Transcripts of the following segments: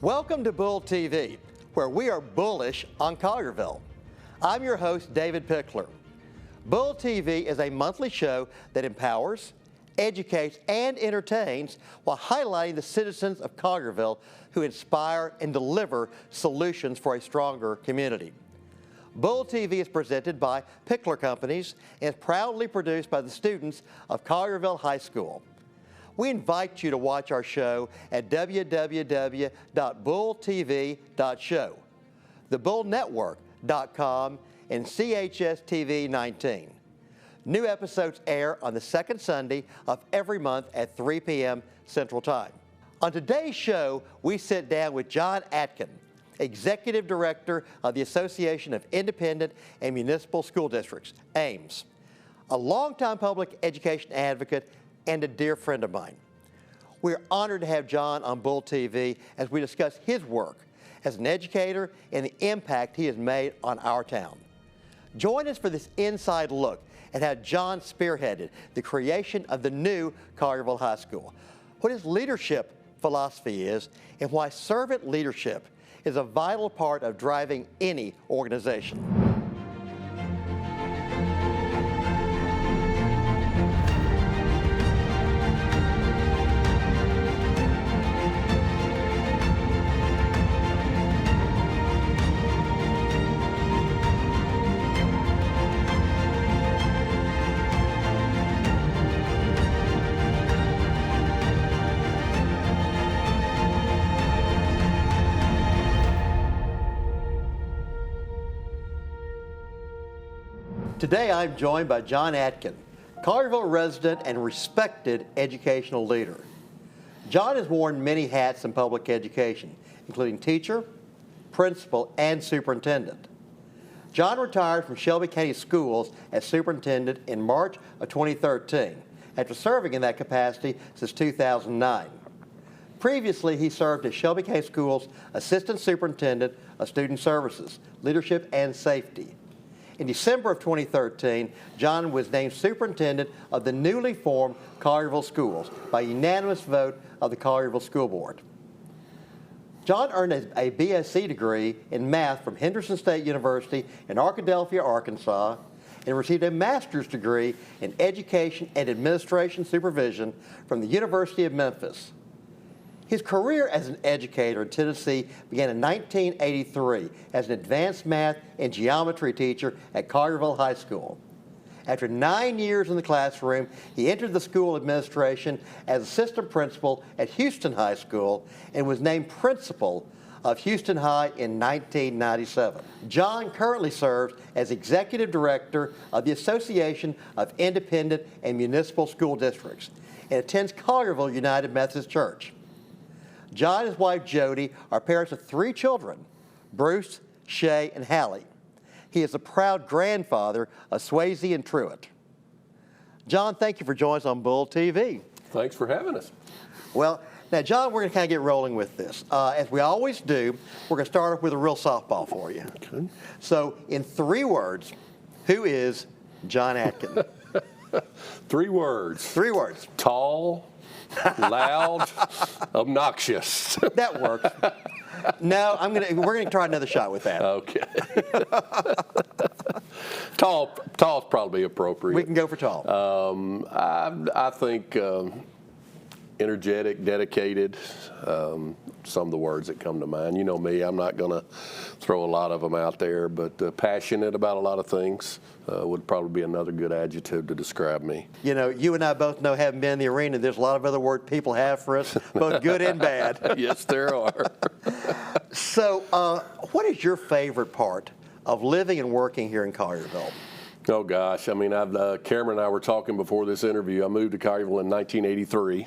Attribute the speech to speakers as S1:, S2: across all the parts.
S1: Welcome to BullTV, where we are bullish on Collierville. I'm your host, David Pickler. BullTV is a monthly show that empowers, educates, and entertains while highlighting the citizens of Collierville who inspire and deliver solutions for a stronger community. BullTV is presented by Pickler Companies and is proudly produced by the students of Collierville High School. We invite you to watch our show at www.bulltv.show, thebullnetwork.com, and CHS-TV 19. New episodes air on the second Sunday of every month at 3 p.m. Central Time. On today's show, we sit down with John Aitken, Executive Director of the Association of Independent and Municipal School Districts, AIMS, a longtime public education advocate and a dear friend of mine. We're honored to have John on BullTV as we discuss his work as an educator and the impact he has made on our town. Join us for this inside look at how John spearheaded the creation of the new Collierville High School, what his leadership philosophy is, and why servant leadership is a vital part of driving any organization. Today I'm joined by John Aitken, Collierville resident and respected educational leader. John has worn many hats in public education, including teacher, principal, and superintendent. John retired from Shelby County Schools as superintendent in March of 2013, after serving in that capacity since 2009. Previously, he served as Shelby County Schools Assistant Superintendent of Student Services, Leadership, and Safety. In December of 2013, John was named superintendent of the newly formed Collierville Schools by unanimous vote of the Collierville School Board. John earned a BSc degree in math from Henderson State University in Arkadelphia, Arkansas, and received a master's degree in education and administration supervision from the University of Memphis. His career as an educator in Tennessee began in 1983 as an advanced math and geometry teacher at Collierville High School. After 9 years in the classroom, he entered the school administration as assistant principal at Houston High School and was named principal of Houston High in 1997. John currently serves as executive director of the Association of Independent and Municipal School Districts and attends Collierville United Methodist Church. John and his wife Jody are parents of 3 children, Bruce, Shay, and Hallie. He is a proud grandfather of Swayze and Truett. John, thank you for joining us on BullTV.
S2: Thanks for having us.
S1: Well, now, John, we're going to kind of get rolling with this. As we always do, we're going to start off with a real softball for you.
S2: Okay.
S1: So, in 3 words, who is John Aitken?
S2: 3 words.
S1: 3 words.
S2: Tall, loud, obnoxious.
S1: That works. No, we're gonna try another shot with that.
S2: Okay. Tall's probably appropriate.
S1: We can go for tall.
S2: I think energetic, dedicated, some of the words that come to mind. You know me, I'm not going to throw a lot of them out there, but passionate about a lot of things would probably be another good adjective to describe me.
S1: You know, you and I both know, having been in the arena, there's a lot of other words people have for us, both good and bad.
S2: Yes, there are.
S1: So, what is your favorite part of living and working here in Collierville?
S2: Oh gosh, I mean, Cameron and I were talking before this interview. I moved to Collierville in 1983.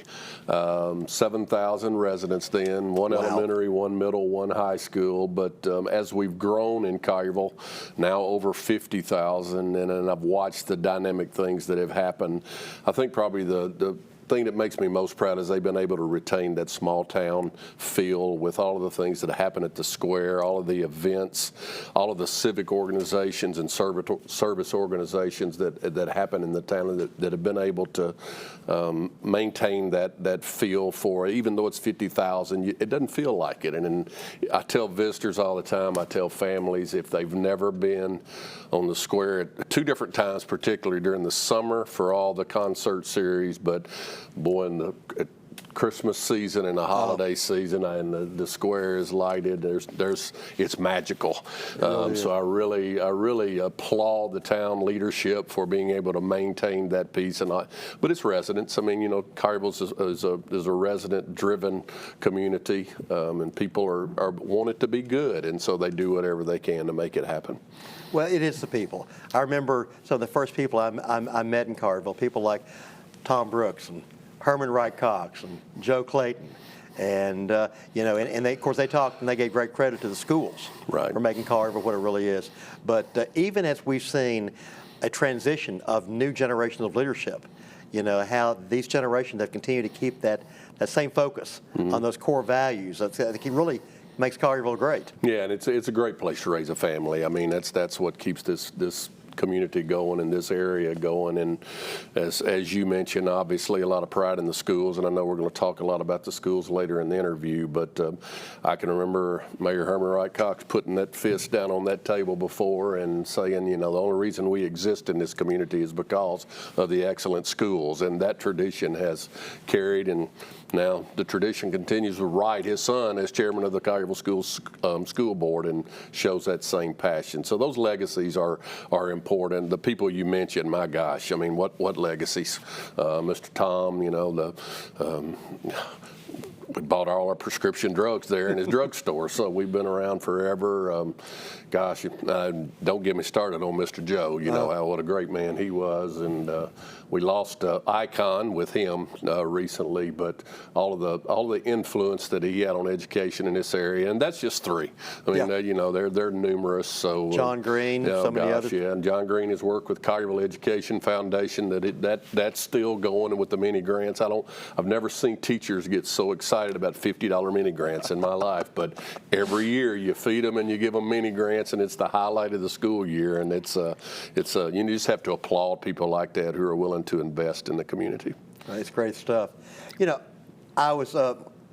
S2: 7,000 residents then, one elementary, one middle, one high school. But as we've grown in Collierville, now over 50,000, and I've watched the dynamic things that have happened. I think probably the thing that makes me most proud is they've been able to retain that small town feel with all of the things that happen at the square, all of the events, all of the civic organizations and service organizations that happen in the town that have been able to maintain that feel for it. Even though it's 50,000, it doesn't feel like it. And I tell visitors all the time, I tell families, if they've never been on the square at 2 different times, particularly during the summer for all the concert series, but boy, in the Christmas season and the holiday season, and the square is lighted. It's magical. So I really applaud the town leadership for being able to maintain that piece. But it's residents. I mean, you know, Collierville is a resident-driven community, and people are want it to be good, and so they do whatever they can to make it happen.
S1: Well, it is the people. I remember some of the first people I met in Collierville, people like Tom Brooks and Herman Wright Cox and Joe Clayton, and you know, and they, of course, they talked and they gave great credit to the schools for making Collierville what it really is. But even as we've seen a transition of new generations of leadership, you know, how these generations have continued to keep that same focus on those core values. I think it really makes Collierville great.
S2: Yeah, and it's a great place to raise a family. I mean, that's what keeps this community going and this area going. And as you mentioned, obviously a lot of pride in the schools, and I know we're going to talk a lot about the schools later in the interview, but I can remember Mayor Herman Wright Cox putting that fist down on that table before and saying, you know, the only reason we exist in this community is because of the excellent schools, and that tradition has carried, and now the tradition continues with Wright, his son, as chairman of the Collierville School Board, and shows that same passion. So those legacies are important. The people you mentioned, my gosh, I mean, what legacies? Mr. Tom, you know, we bought all our prescription drugs there in his drugstore, so we've been around forever. Gosh, don't get me started on Mr. Joe. You know what a great man he was, and we lost an icon with him recently. But all the influence that he had on education in this area, and that's just 3. I mean, you know, they're numerous. So
S1: John Green, some of the others.
S2: Yeah, and John Green has worked with Collierville Education Foundation. That's still going, and with the mini grants, I've never seen teachers get so excited about $50 mini grants in my life. But every year you feed them and you give them mini grants, and it's the highlight of the school year. And it's you just have to applaud people like that who are willing to invest in the community.
S1: It's great stuff. You know, I was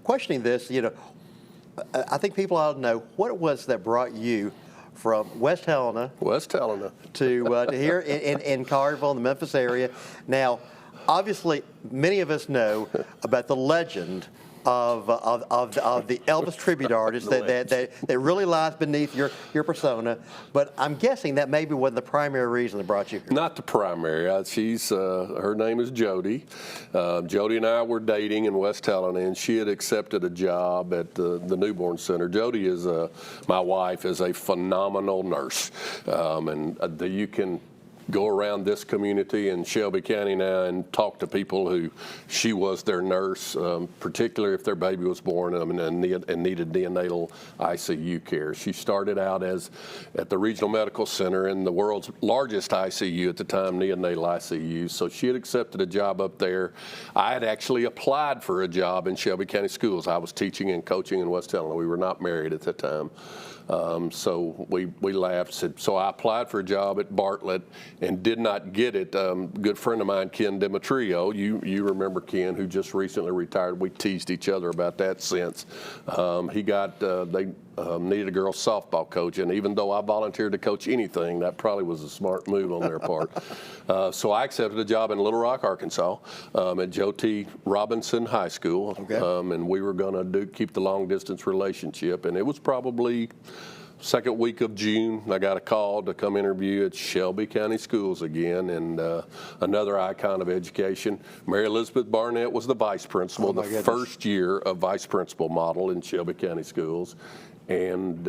S1: questioning this. You know, I think people ought to know what it was that brought you from West Helena to here in Collierville, in the Memphis area. Now, obviously, many of us know about the legend of the Elvis tribute artist that really lies beneath your persona, but I'm guessing that maybe wasn't the primary reason that brought you here.
S2: Not the primary. Her name is Jody. Jody and I were dating in West Helena, and she had accepted a job at the newborn center. Jody is my wife is a phenomenal nurse, and you can go around this community in Shelby County now and talk to people who she was their nurse, particularly if their baby was born and needed neonatal ICU care. She started out at the Regional Medical Center in the world's largest ICU at the time, neonatal ICU. So she had accepted a job up there. I had actually applied for a job in Shelby County Schools. I was teaching and coaching in West Helena. We were not married at the time. So we laughed. So I applied for a job at Bartlett and did not get it. Good friend of mine, Ken Demetrio, you remember Ken, who just recently retired. We teased each other about that since. He got, they needed a girls softball coach, and even though I volunteered to coach anything, that probably was a smart move on their part. So I accepted a job in Little Rock, Arkansas, at Joe T. Robinson High School, and we were going to keep the long distance relationship, and it was probably second week of June, I got a call to come interview at Shelby County Schools again, and another icon of education. Mary Elizabeth Barnett was the vice principal, the first year of vice principal model in Shelby County Schools. And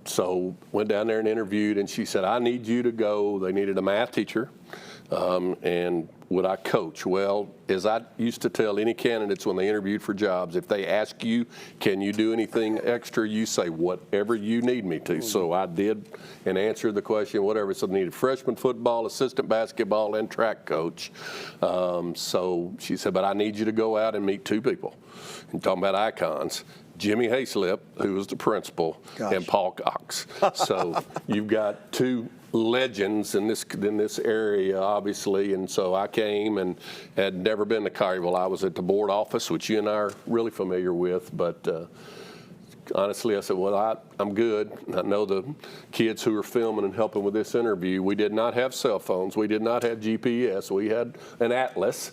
S2: so went down there and interviewed, and she said, I need you to go. They needed a math teacher, And would I coach? Well, as I used to tell any candidates when they interviewed for jobs, if they ask you, can you do anything extra, you say whatever you need me to. So I did and answered the question, whatever. So I needed freshman football, assistant basketball, and track coach. So she said, but I need you to go out and meet 2 people. And talking about icons. Jimmy Hayslip, who was the principal, and Paul Cox. So you've got 2 legends in this area, obviously, and so I came and had never been to Collierville. I was at the board office, which you and I are really familiar with, but honestly, I said, well, I'm good. I know the kids who are filming and helping with this interview, we did not have cell phones. We did not have GPS. We had an atlas.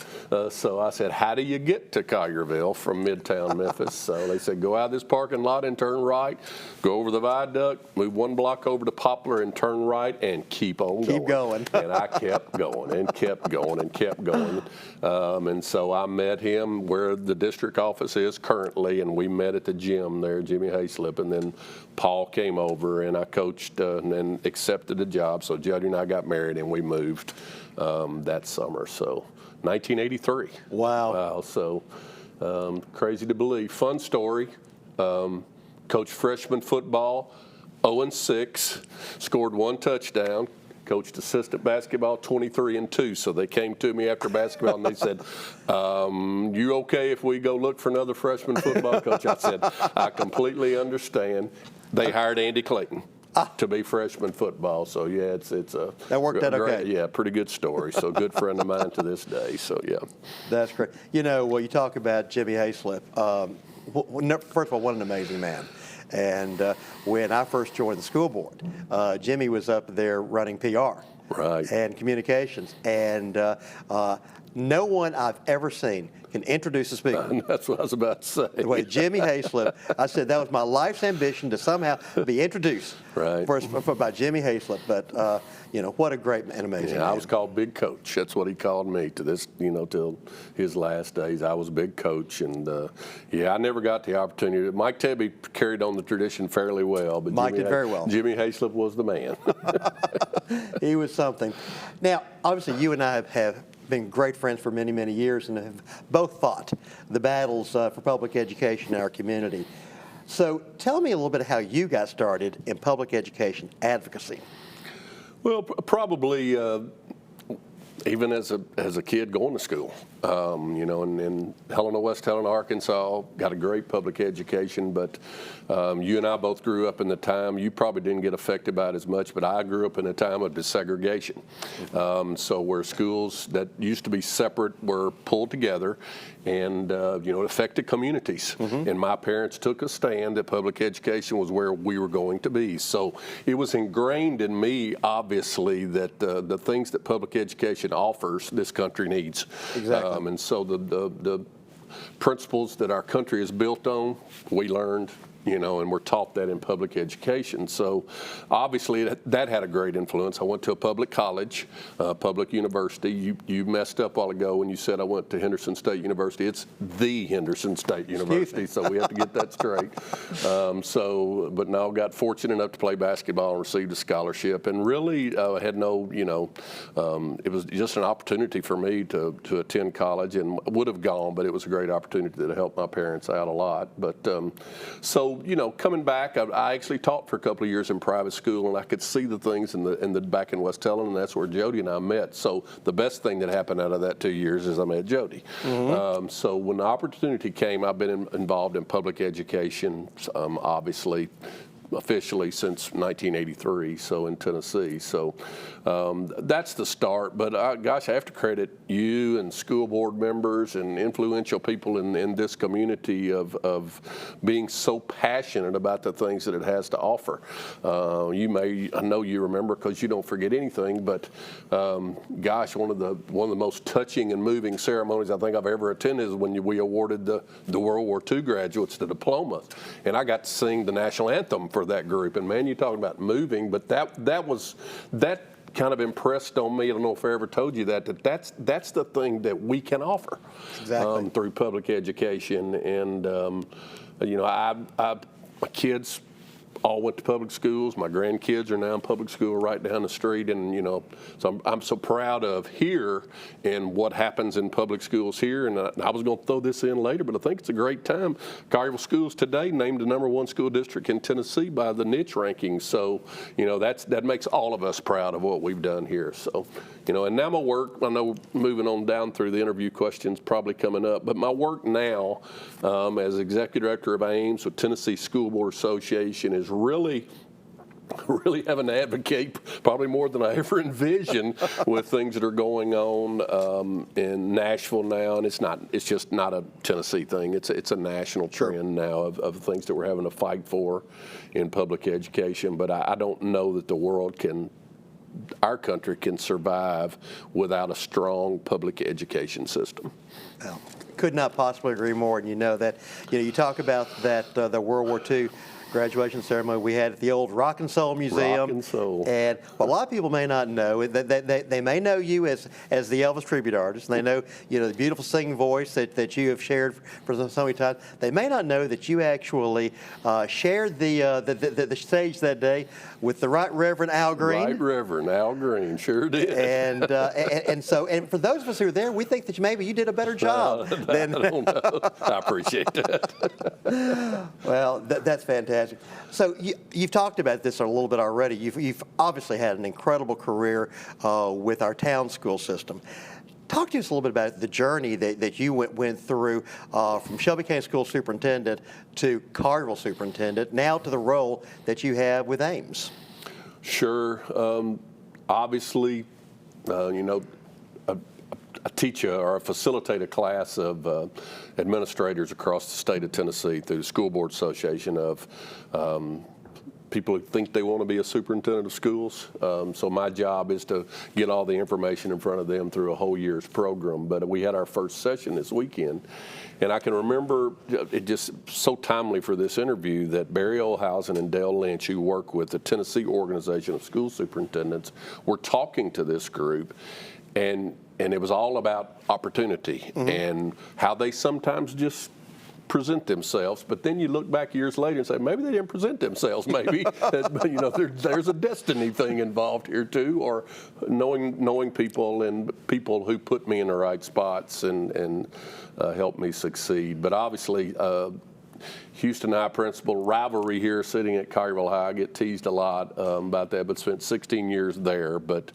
S2: So I said, how do you get to Collierville from Midtown Memphis? So they said, go out of this parking lot and turn right, go over the viaduct, move 1 block over to Poplar and turn right and keep on going.
S1: Keep going.
S2: And I kept going and kept going and kept going. And so I met him where the district office is currently, and we met at the gym there, Jimmy Hayslip, and then Paul came over and I coached and then accepted the job. So Jody and I got married and we moved that summer. So 1983.
S1: Wow.
S2: So crazy to believe. Fun story. Coached freshman football, 0-6, scored 1 touchdown. Coached assistant basketball, 23-2. So they came to me after basketball and they said, you okay if we go look for another freshman football coach? I said, I completely understand. They hired Andy Clayton to be freshman football. So, yeah, it's a
S1: that worked out
S2: great,
S1: okay.
S2: Yeah, pretty good story. So, good friend of mine to this day. So, yeah.
S1: That's great. You know, well, you talk about Jimmy Hayslip. First of all, what an amazing man. And when I first joined the school board, Jimmy was up there running PR and communications. And no one I've ever seen can introduce a speaker.
S2: That's what I was about to say.
S1: The way Jimmy Hayslip, I said that was my life's ambition to somehow be introduced by Jimmy Hayslip. But, you know, what a great and amazing man.
S2: I was called Big Coach. That's what he called me to this, you know, till his last days. I was Big Coach. And, yeah, I never got the opportunity. Mike Tebby carried on the tradition fairly well. But
S1: Mike did very well.
S2: Jimmy Hayslip was the man.
S1: He was something. Now, obviously, you and I have been great friends for many, many years and have both fought the battles for public education in our community. So tell me a little bit of how you got started in public education advocacy.
S2: Well, probably even as a kid going to school, you know, in Helena, West Helena, Arkansas, got a great public education, but you and I both grew up in the time, you probably didn't get affected by it as much, but I grew up in a time of desegregation. So where schools that used to be separate were pulled together, and you know, it affected communities. And my parents took a stand that public education was where we were going to be. So it was ingrained in me, obviously, that the things that public education offers, this country needs.
S1: Exactly.
S2: And so the principles that our country is built on, we learned, you know, and we're taught that in public education. So obviously that had a great influence. I went to a public college, public university. You messed up a while ago when you said I went to Henderson State University. It's the Henderson State University, so we have to get that straight. But no, got fortunate enough to play basketball and received a scholarship, and really had no, you know, it was just an opportunity for me to attend college, and would have gone, but it was a great opportunity that helped my parents out a lot. But so, you know, coming back, I actually taught for a couple of years in private school, and I could see the things in the back in West Helena, and that's where Jody and I met. So the best thing that happened out of that 2 years is I met Jody. So when the opportunity came, I've been involved in public education, obviously, officially since 1983, so in Tennessee. So that's the start. But gosh, I have to credit you and school board members and influential people in this community of being so passionate about the things that it has to offer. I know you remember because you don't forget anything, but gosh, one of the most touching and moving ceremonies I think I've ever attended is when we awarded the World War II graduates the diploma, and I got to sing the national anthem for that group. And man, you're talking about moving, but that kind of impressed on me. I don't know if I ever told you that's the thing that we can offer through public education. And you know, my kids all went to public schools. My grandkids are now in public school right down the street, and so I'm so proud of here and what happens in public schools here. And I was going to throw this in later, but I think it's a great time. Collierville Schools today named the #1 school district in Tennessee by the niche rankings. So that makes all of us proud of what we've done here. So and now my work. I know moving on down through the interview questions probably coming up, but my work now as executive director of AIMS with Tennessee School Board Association is really having to advocate probably more than I ever envisioned with things that are going on in Nashville now, and it's just not a Tennessee thing. It's a national trend now of things that we're having to fight for in public education. But I don't know that our country can survive without a strong public education system.
S1: Well, could not possibly agree more. And that you talk about that the World War II graduation ceremony we had at the old Rock and Soul Museum.
S2: Rock and Soul.
S1: And a lot of people may not know they may know you as the Elvis tribute artist. And they know the beautiful singing voice that you have shared for so many times. They may not know that you actually shared the stage that day with the Right Reverend Al Green.
S2: Right Reverend Al Green, sure did.
S1: And for those of us who are there, we think that maybe you did a better job.
S2: I don't know. I appreciate that.
S1: Well, that's fantastic. So you've talked about this a little bit already. You've obviously had an incredible career with our town school system. Talk to us a little bit about the journey that you went through from Shelby County School Superintendent to Collierville Superintendent, now to the role that you have with AIMS.
S2: Sure. Obviously, I teach or facilitate a class of administrators across the state of Tennessee through the School Board Association of people who think they want to be a superintendent of schools. So my job is to get all the information in front of them through a whole year's program. But we had our first session this weekend, and I can remember it just so timely for this interview that Barry Olhausen and Dale Lynch, who work with the Tennessee Organization of School Superintendents, were talking to this group, and it was all about opportunity and how they sometimes just present themselves. But then you look back years later and say, maybe they didn't present themselves. Maybe there's a destiny thing involved here too, or knowing people and people who put me in the right spots and help me succeed. But obviously, Houston High principal rivalry here, sitting at Collierville High. I get teased a lot about that, but spent 16 years there. But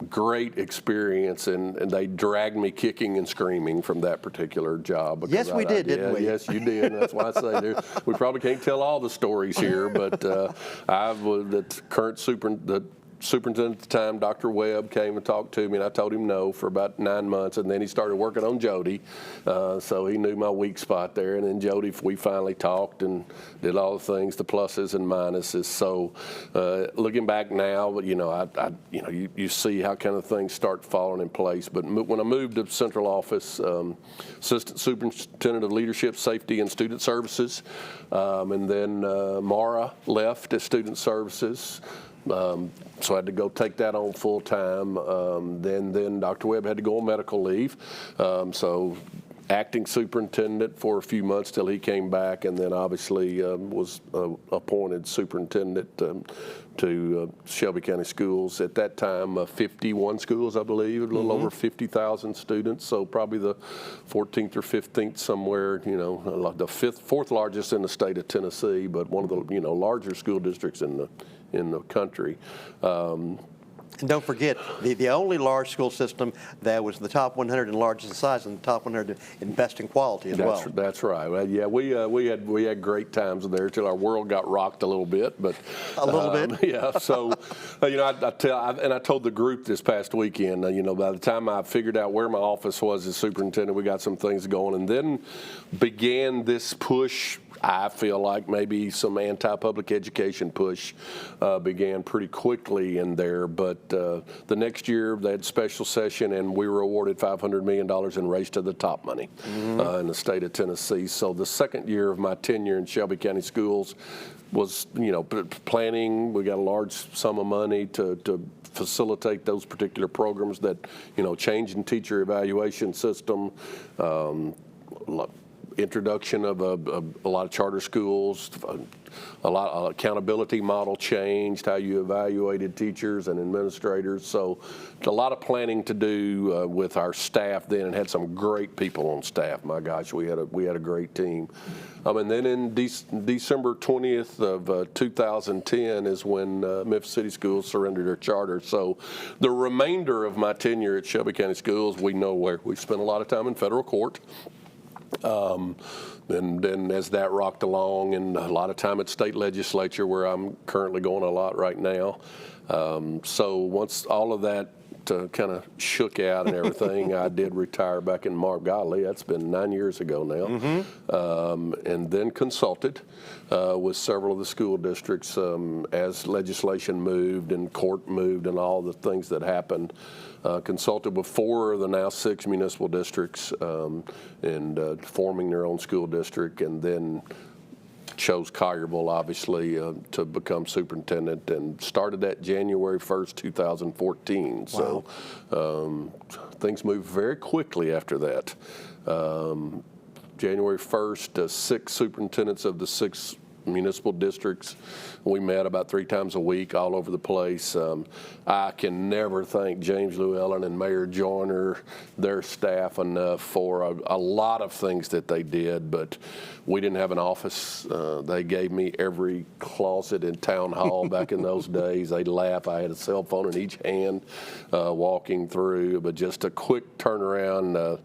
S2: great experience, and they dragged me kicking and screaming from that particular job.
S1: Yes, we did, didn't we?
S2: Yes, you did. That's why I say we probably can't tell all the stories here, but I was the current superintendent at the time, Dr. Webb, came and talked to me, and I told him no for about 9 months, and then he started working on Jody, so he knew my weak spot there. And then Jody, we finally talked and did all the things, the pluses and minuses. So looking back now, you see how kind of things start falling in place. But when I moved to central office, assistant superintendent of leadership, safety, and student services, and then Mara left as student services. So I had to go take that on full time. Then Dr. Webb had to go on medical leave. So acting superintendent for a few months till he came back, and then obviously was appointed superintendent to Shelby County Schools. At that time, 51 schools, I believe, a little over 50,000 students. So probably the 14th or 15th somewhere, the fourth largest in the state of Tennessee, but one of the larger school districts in the country.
S1: And don't forget, the only large school system that was the top 100 in largest in size and the top 100 in best in quality as well. That's
S2: right. Well, yeah, we had great times there till our world got rocked a little bit. But
S1: a little bit.
S2: Yeah. So, I told the group this past weekend. By the time I figured out where my office was as superintendent, we got some things going, and then began this push. I feel like maybe some anti-public education push began pretty quickly in there, but the next year they had a special session and we were awarded $500 million in Race to the Top money in the state of Tennessee. So the second year of my tenure in Shelby County Schools was, planning. We got a large sum of money to facilitate those particular programs that, changing teacher evaluation system, introduction of a lot of charter schools, a lot of accountability model changed, how you evaluated teachers and administrators. So a lot of planning to do with our staff then, and had some great people on staff. My gosh, we had a great team. And then in December 20th of 2010 is when Memphis City Schools surrendered their charter. So the remainder of my tenure at Shelby County Schools, we know where we've spent a lot of time in federal court. And then as that rocked along, and a lot of time at state legislature, where I'm currently going a lot right now. So once all of that kind of shook out and everything, I did retire back in March. Golly, that's been 9 years ago now. And then consulted with several of the school districts as legislation moved and court moved and all the things that happened. Consulted with 4 of the now 6 municipal districts and forming their own school district, and then chose Collierville, obviously, to become superintendent, and started that January 1st, 2014. Wow. So things moved very quickly after that. January 1st, 6 superintendents of the 6 municipal districts. We met about 3 times a week all over the place. I can never thank James Llewellyn and Mayor Joyner, their staff, enough for a lot of things that they did, but we didn't have an office. They gave me every closet in town hall back in those days. They'd laugh. I had a cell phone in each hand walking through, but just a quick turnaround.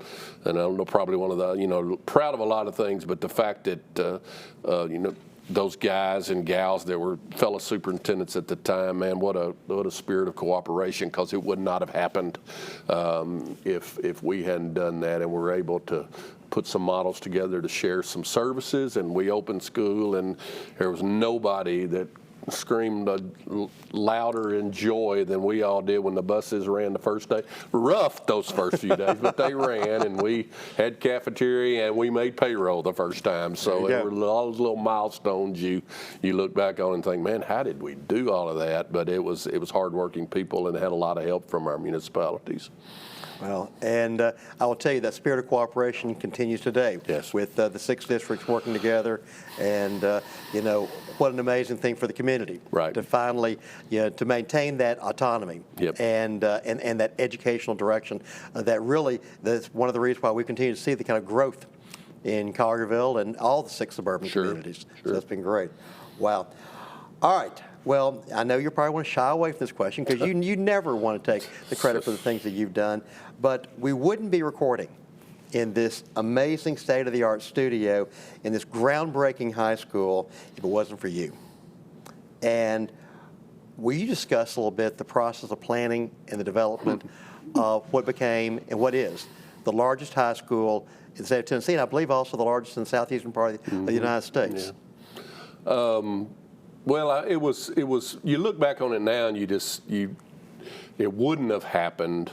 S2: And I don't know, probably one of the, proud of a lot of things, but the fact that, those guys and gals that were fellow superintendents at the time, man, what a spirit of cooperation, because it would not have happened if we hadn't done that, and we're able to put some models together to share some services. And we opened school, and there was nobody that screamed louder in joy than we all did when the buses ran the first day. Rough those first few days, but they ran, and we had cafeteria, and we made payroll the first time. So there were all those little milestones you look back on and think, man, how did we do all of that? But it was hardworking people, and had a lot of help from our municipalities.
S1: Well, and I will tell you that spirit of cooperation continues today.
S2: Yes.
S1: With the 6 districts working together, and what an amazing thing for the community.
S2: Right.
S1: To finally, to maintain that autonomy.
S2: Yep.
S1: And that educational direction. That's one of the reasons why we continue to see the kind of growth in Collierville and all the 6 suburban communities.
S2: Sure.
S1: So that's been great. Wow. All right. Well, I know you probably want to shy away from this question, because you never want to take the credit for the things that you've done, but we wouldn't be recording in this amazing state-of-the-art studio in this groundbreaking high school if it wasn't for you. And will you discuss a little bit the process of planning and the development of what became and what is the largest high school in the state of Tennessee, and I believe also the largest in the southeastern part of the United States?
S2: Yeah. Well, it was. You look back on it now, and it wouldn't have happened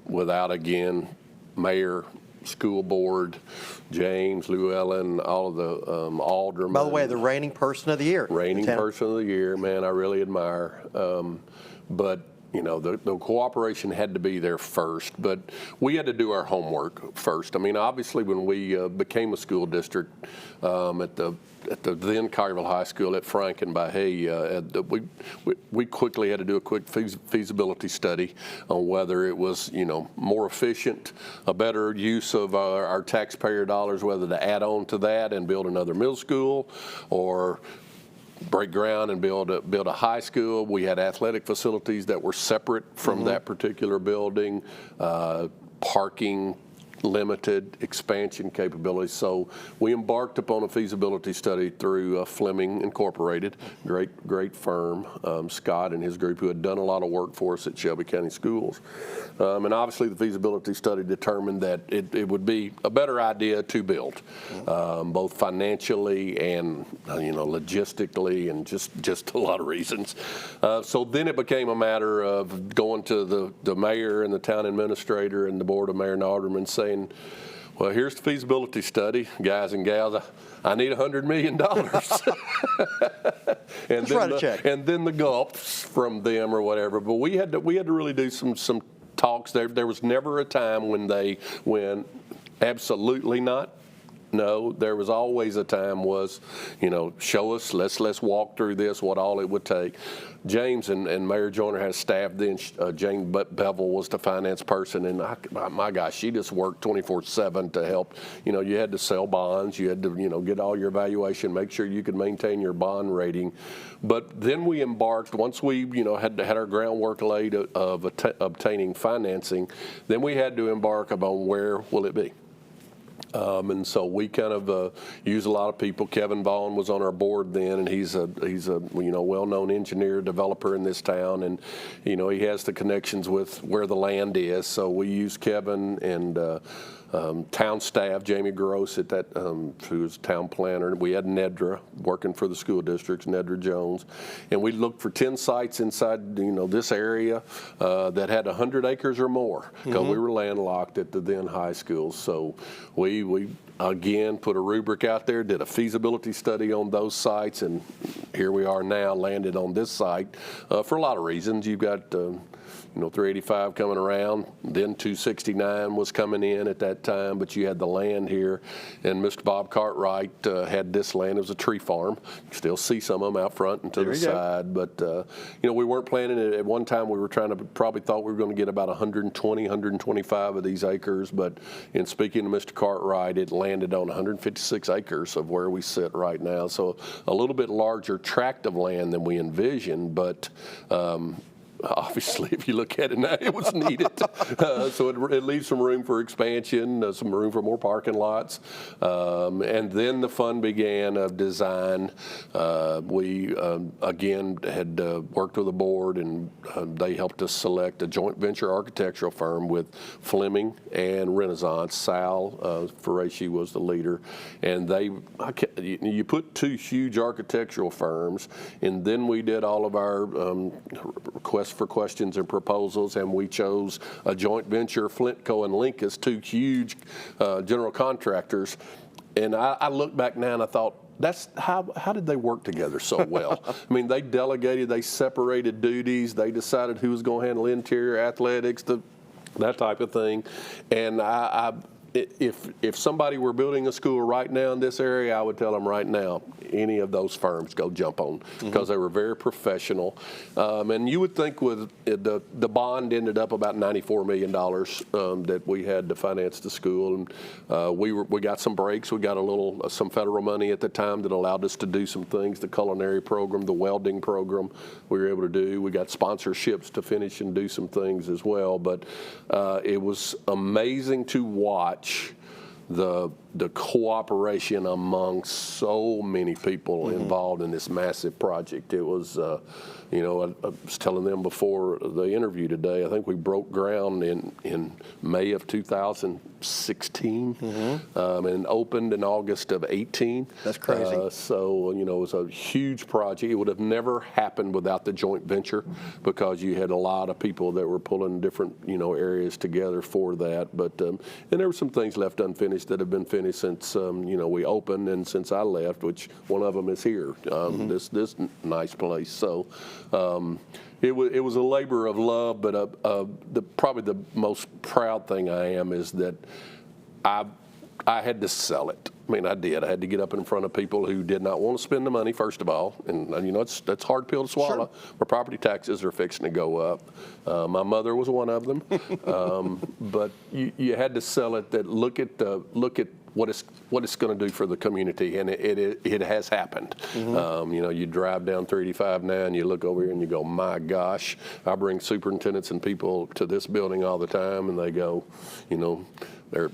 S2: without, again, mayor, school board, James Llewellyn, all of the aldermen.
S1: By the way, the reigning person of the year.
S2: Reigning person of the year, man, I really admire. But the cooperation had to be there first, but we had to do our homework first. I mean, obviously, when we became a school district at the then Collierville High School at Frankenby, we quickly had to do a quick feasibility study on whether it was, more efficient, a better use of our taxpayer dollars, whether to add on to that and build another middle school, or break ground and build a high school. We had athletic facilities that were separate from that particular building, parking, limited expansion capabilities. So we embarked upon a feasibility study through Fleming Incorporated, great firm, Scott and his group, who had done a lot of work for us at Shelby County Schools. And obviously the feasibility study determined that it would be a better idea to build, both financially and logistically, and just a lot of reasons. So then it became a matter of going to the mayor and the town administrator and the board of mayor and aldermen, saying, well, here's the feasibility study, guys and gals. I need $100 million. And then the gulps from them or whatever. But we had to really do some talks. There was never a time when they went, absolutely not. No, there was always a time was, show us, let's walk through this, what all it would take. James and Mayor Joyner had a staff then. Jane Bevel was the finance person, and my gosh, she just worked 24/7 to help. You had to sell bonds, you had to get all your evaluation, make sure you could maintain your bond rating. But then we embarked, once we had our groundwork laid of obtaining financing, then we had to embark upon where will it be. And so we kind of use a lot of people. Kevin Vaughn was on our board then, and he's a well-known engineer, developer in this town, and he has the connections with where the land is. So we use Kevin and town staff, Jamie Gross at that, who was town planner. We had Nedra working for the school districts, Nedra Jones, and we looked for 10 sites inside this area that had 100 acres or more, because we were landlocked at the then high school. So we again put a rubric out there, did a feasibility study on those sites, and here we are now, landed on this site for a lot of reasons. You've got 385 coming around, then 269 was coming in at that time, but you had the land here, and Mr. Bob Cartwright had this land. It was a tree farm. You still see some of them out front and to the side, but we weren't planning it. At one time we were probably thought we were going to get about 120, 125 of these acres, but in speaking to Mr. Cartwright, it landed on 156 acres of where we sit right now. So a little bit larger tract of land than we envisioned, but obviously, if you look at it now, it was needed. So it leaves some room for expansion, some room for more parking lots. And then the fun began of design. We, again, had worked with the board, and they helped us select a joint venture architectural firm with Fleming and Renaissance. Sal Faraci was the leader. And you put two huge architectural firms, and then we did all of our requests for questions and proposals, and we chose a joint venture, Flintco and Linkus, two huge general contractors. And I look back now and I thought, how did they work together so well? I mean, they delegated, they separated duties, they decided who was going to handle interior athletics, that type of thing. And if somebody were building a school right now in this area, I would tell them right now, any of those firms go jump on, because they were very professional. And you would think with the bond ended up about $94 million that we had to finance the school. And we got some breaks. We got some federal money at the time that allowed us to do some things, the culinary program, the welding program we were able to do. We got sponsorships to finish and do some things as well. But it was amazing to watch the cooperation among so many people involved in this massive project. It was, I was telling them before the interview today, I think we broke ground in May of 2016 and opened in August of 18.
S1: That's crazy.
S2: So, it was a huge project. It would have never happened without the joint venture, because you had a lot of people that were pulling different, areas together for that. But, and there were some things left unfinished that have been finished since we opened and since I left, which one of them is here, this nice place. So it was a labor of love, but probably the most proud thing I am is that I had to sell it. I mean, I did. I had to get up in front of people who did not want to spend the money, first of all. And that's a hard pill to swallow. Sure. My property taxes are fixing to go up. My mother was one of them. But you had to sell it that look at what it's going to do for the community, and it has happened. You drive down 385 now, and you look over here and you go, my gosh. I bring superintendents and people to this building all the time, and they go, they're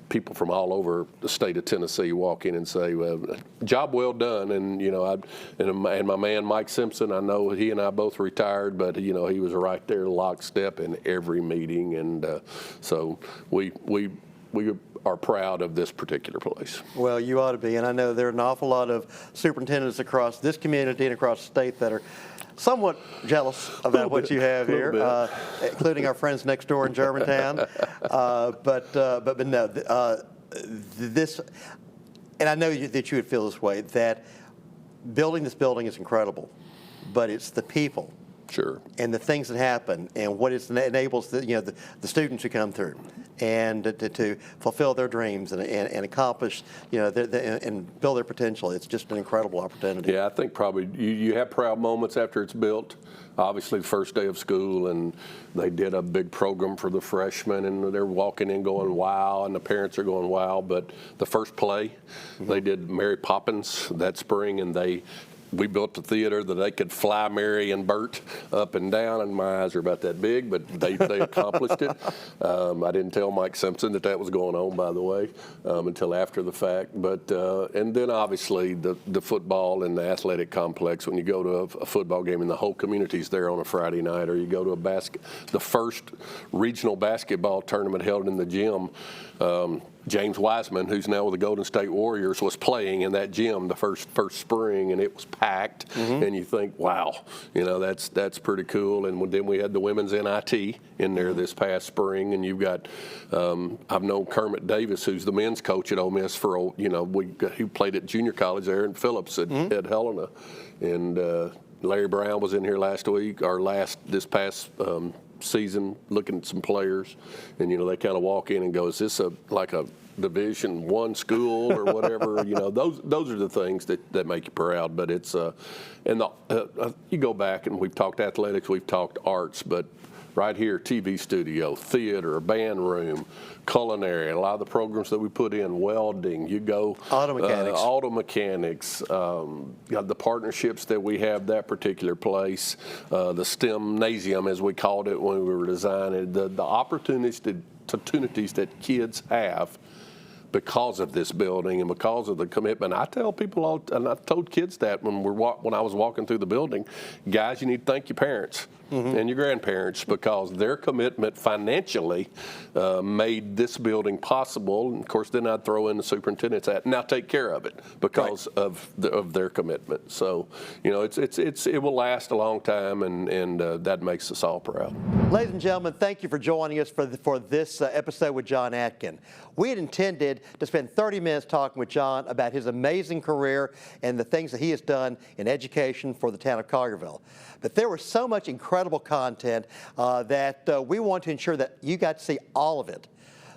S2: people from all over the state of Tennessee walk in and say, well, job well done. And, and my man, Mike Simpson, I know he and I both retired, but, he was right there lockstep in every meeting. And so we are proud of this particular place.
S1: Well, you ought to be. And I know there are an awful lot of superintendents across this community and across the state that are somewhat jealous about what you have here, including our friends next door in Germantown. But no, this, and I know that you would feel this way, that building this building is incredible, but it's the people.
S2: Sure.
S1: And the things that happen and what it enables the students who come through and to fulfill their dreams and accomplish, and build their potential. It's just an incredible opportunity.
S2: Yeah, I think probably you have proud moments after it's built. Obviously, the first day of school, and they did a big program for the freshmen, and they're walking in going, wow, and the parents are going, wow. But the first play, they did Mary Poppins that spring, and we built a theater that they could fly Mary and Bert up and down, and my eyes are about that big, but they accomplished it. I didn't tell Mike Simpson that was going on, by the way, until after the fact. But and then obviously the football and the athletic complex. When you go to a football game and the whole community's there on a Friday night, or you go to the first regional basketball tournament held in the gym. James Wiseman, who's now with the Golden State Warriors, was playing in that gym the first spring, and it was packed. And you think, wow, that's pretty cool. And then we had the women's NIT in there this past spring, and you've got I've known Kermit Davis, who's the men's coach at Ole Miss for who played at junior college there in Phillips at Helena, and Larry Brown was in here this past season looking at some players, and they kind of walk in and go, is this like a Division I school or whatever? Those are the things that make you proud. But it's you go back, and we've talked athletics, we've talked arts, but right here, TV studio, theater, band room, culinary, a lot of the programs that we put in, welding, you go.
S1: Auto mechanics.
S2: The partnerships that we have that particular place, the STEM-nasium, as we called it when we were designing, the opportunities that kids have because of this building and because of the commitment. I tell people, and I told kids that when I was walking through the building, guys, you need to thank your parents and your grandparents, because their commitment financially made this building possible. And of course, then I'd throw in the superintendent's hat. Now take care of it because of their commitment. So, it will last a long time, and that makes us all proud.
S1: Ladies and gentlemen, thank you for joining us for this episode with John Aitken. We had intended to spend 30 minutes talking with John about his amazing career and the things that he has done in education for the town of Collierville. But there was so much incredible content that we want to ensure that you got to see all of it.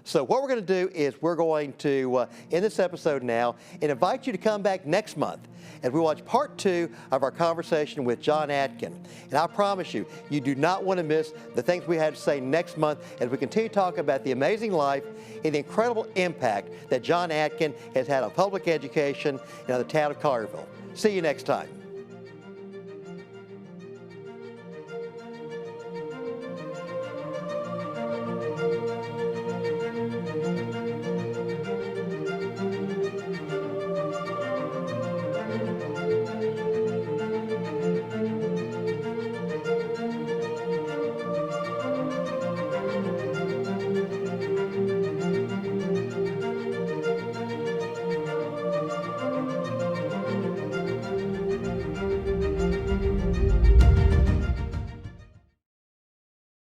S1: So what we're going to do is we're going to end this episode now and invite you to come back next month as we watch part 2 of our conversation with John Aitken. And I promise you, you do not want to miss the things we have to say next month as we continue to talk about the amazing life and the incredible impact that John Aitken has had on public education and on the town of Collierville. See you next time.